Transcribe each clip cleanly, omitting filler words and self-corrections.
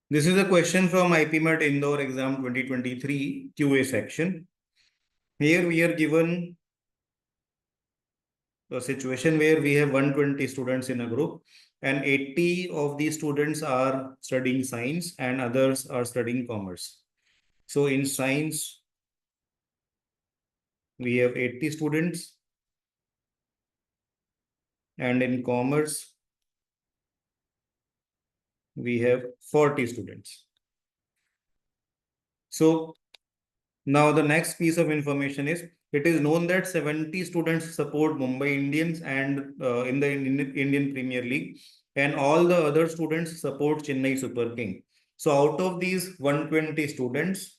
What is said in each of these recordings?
This is a question from IPMAT Indore exam 2023 QA section. Here we are given a situation where we have 120 students in a group and 80 of these students are studying science and others are studying commerce. So in science, we have 80 students and in commerce, we have 40 students. So now the next piece of information is it is known that 70 students support Mumbai Indians and in the Indian Premier League, and all the other students support Chennai Super King. So out of these 120 students,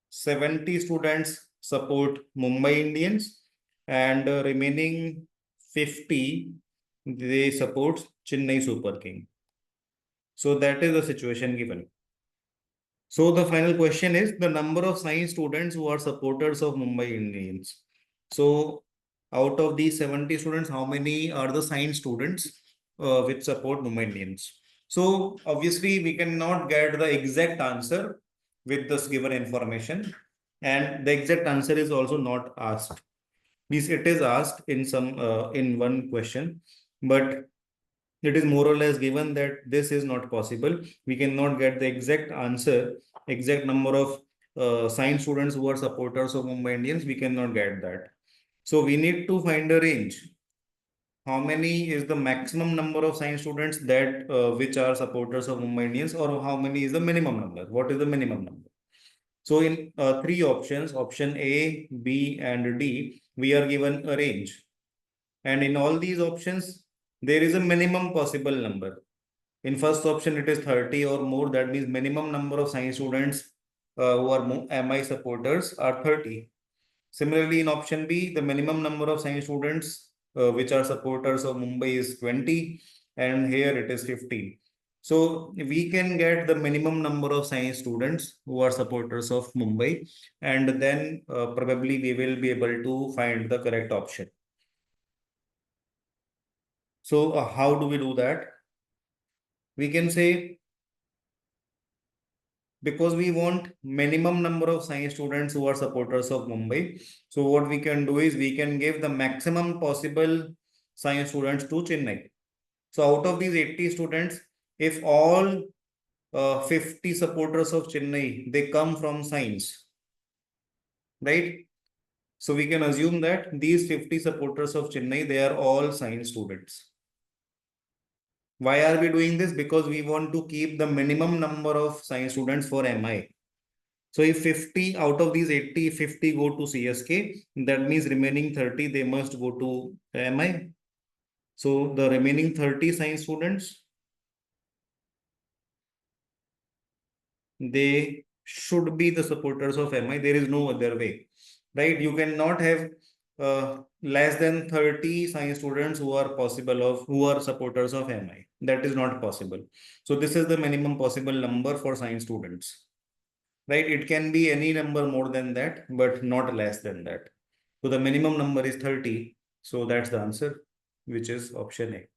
70 students support Mumbai Indians and remaining 50 they support Chennai Super King. So that is the situation given. So the final question is the number of science students who are supporters of Mumbai Indians. So out of these 70 students, how many are the science students which support Mumbai Indians? So obviously we cannot get the exact answer with this given information, and the exact answer is also not asked. Means it is asked in some in one question, but it is more or less given that this is not possible. We cannot get the exact answer, exact number of science students who are supporters of Mumbai Indians. We cannot get that. So we need to find a range. How many is the maximum number of science students that which are supporters of Mumbai Indians, or how many is the minimum number? What is the minimum number? So in three options, option A, B, and D, we are given a range. And in all these options, there is a minimum possible number. In first option, it is 30 or more. That means minimum number of science students who are MI supporters are 30. Similarly, in option B, the minimum number of science students which are supporters of Mumbai is 20, and here it is 15. So we can get the minimum number of science students who are supporters of Mumbai, and then probably we will be able to find the correct option. So how do we do that? We can say, because we want minimum number of science students who are supporters of Mumbai. So what we can do is we can give the maximum possible science students to Chennai. So out of these 80 students, if all 50 supporters of Chennai, they come from science, right? So we can assume that these 50 supporters of Chennai, they are all science students. Why are we doing this? Because we want to keep the minimum number of science students for MI. So if 50 out of these 80, 50 go to CSK, that means remaining 30, they must go to MI. So the remaining 30 science students, they should be the supporters of MI. There is no other way, right? You cannot have less than 30 science students who are who are supporters of MI. That is not possible. So this is the minimum possible number for science students, right? It can be any number more than that, but not less than that. So the minimum number is 30. So that's the answer, which is option A.